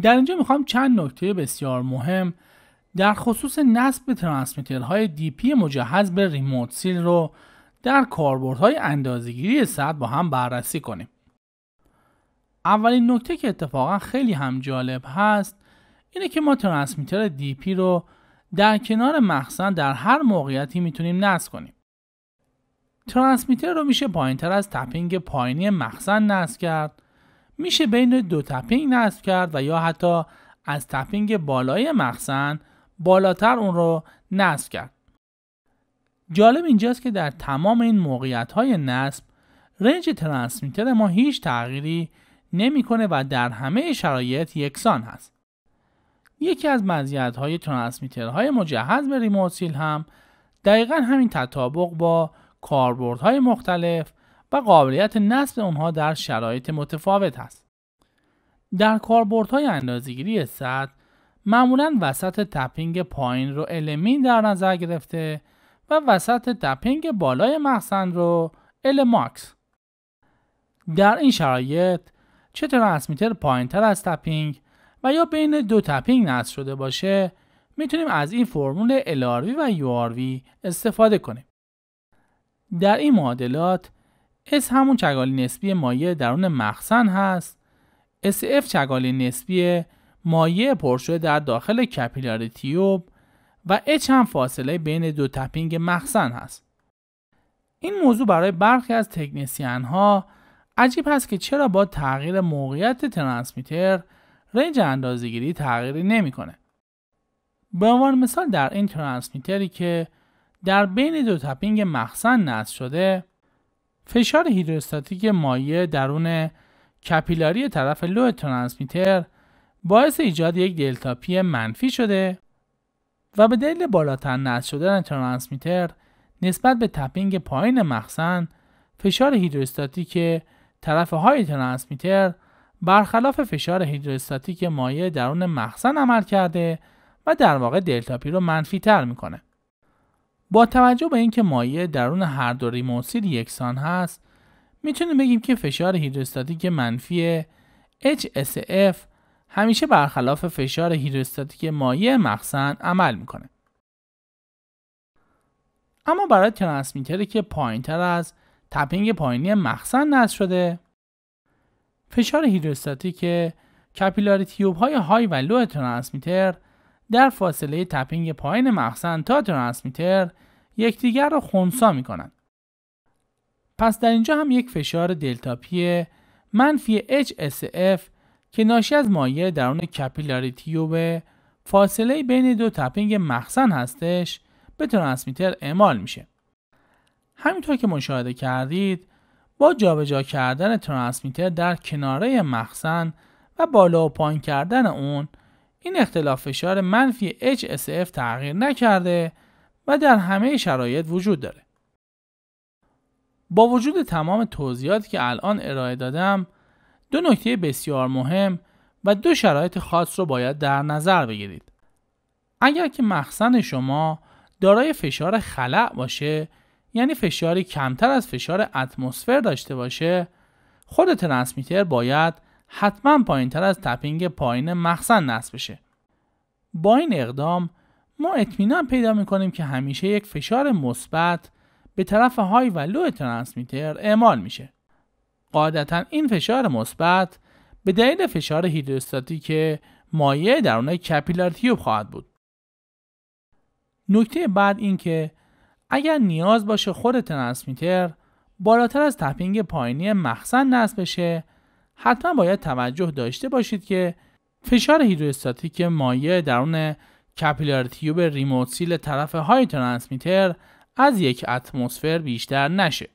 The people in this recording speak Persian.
در اینجا میخوام چند نکته بسیار مهم در خصوص نصب ترانسمیترهای DP مجهز به ریموت سیل رو در کاربردهای اندازه‌گیری سطح با هم بررسی کنیم. اولین نکته که اتفاقا خیلی هم جالب هست اینه که ما ترانسمیتر DP رو در کنار مخزن در هر موقعیتی میتونیم نصب کنیم. ترانسمیتر رو میشه پایینتر از تپینگ پایینی مخزن نصب کرد، میشه بین دو تپینگ نصب کرد و یا حتی از تپینگ بالای مخزن بالاتر اون رو نصب کرد. جالب اینجاست که در تمام این موقعیت‌های نصب رنج ترانسمیتر ما هیچ تغییری نمی‌کنه و در همه شرایط یکسان هست. یکی از مزیت‌های ترانسمیترهای مجهز به ریموت سیل هم دقیقاً همین تطابق با کاربردهای مختلف و قابلیت نصب اونها در شرایط متفاوت هست. در کاربردهای اندازه‌گیری سطح معمولاً وسط تپینگ پایین رو المین در نظر گرفته و وسط تپینگ بالای مخزن رو ماکس. در این شرایط چه ترانسمیتر پایینتر از تپینگ و یا بین دو تپینگ نصب شده باشه میتونیم از این فرمول LRV و URV استفاده کنیم. در این معادلات S همون چگالی نسبی مایع درون مخزن هست، SF چگالی نسبی مایع پرشده در داخل کپیلاری تیوب و H هم فاصله بین دو تپینگ مخزن هست. این موضوع برای برخی از تکنسین ها عجیب هست که چرا با تغییر موقعیت ترانسمیتر رنج اندازه‌گیری تغییری نمی‌کنه. به عنوان مثال در این ترانسمیتری که در بین دو تپینگ مخزن نصب شده، فشار هیدروستاتیک مایع درون کپیلاری طرف لو ترانسمیتر باعث ایجاد یک دلتا پی منفی شده و به دلیل بالاتر نصب شدن ترانسمیتر نسبت به تپینگ پایین مخزن، فشار هیدروستاتیک طرف های ترانسمیتر برخلاف فشار هیدروستاتیک مایع درون مخزن عمل کرده و در واقع دلتا پی رو منفی تر میکنه. با توجه به اینکه مایع درون هر دو ریموت سیل یکسان هست، میتونیم بگیم که فشار هیدروستاتیک منفی HSF همیشه برخلاف فشار هیدروستاتیک مایع مخزن عمل میکنه. اما برای ترانسمیتری که پایینتر از تپینگ پایینی مخزن نصب شده، فشار هیدروستاتیک کپیلاری تیوب های های و لو ترانسمیتر در فاصله تپینگ پایین مخزن تا ترانسمیتر یکدیگر را خنثی میکنند. پس در اینجا هم یک فشار دلتا پی منفی HSF که ناشی از مایع درون کپیلاری تیوب فاصله بین دو تپینگ مخزن هستش به ترانسمیتر اعمال میشه. همینطور که مشاهده کردید با جابجا کردن ترانسمیتر در کناره مخزن و بالا و پایین کردن اون، این اختلاف فشار منفی HSF تغییر نکرده و در همه شرایط وجود داره. با وجود تمام توضیحاتی که الان ارائه دادم، دو نکته بسیار مهم و دو شرایط خاص رو باید در نظر بگیرید. اگر که مخزن شما دارای فشار خلأ باشه، یعنی فشاری کمتر از فشار اتمسفر داشته باشه، خود ترانسمیتر باید حتما پایینتر از تپینگ پایین مخزن نصب بشه. با این اقدام ما اطمینان پیدا میکنیم که همیشه یک فشار مثبت به طرف های و لو ترانسمیتر اعمال میشه. قاعدتا این فشار مثبت به دلیل فشار هیدروستاتیک مایع درون کپیلاری تیوب خواهد بود. نکته بعد این که اگر نیاز باشه خود ترانسمیتر بالاتر از تپینگ پایینی مخزن نصب بشه، حتما باید توجه داشته باشید که فشار هیدروستاتیک مایع درون کپیلاری تیوب ریموت سیل طرف های ترانسمیتر از 1 اتمسفر بیشتر نشه.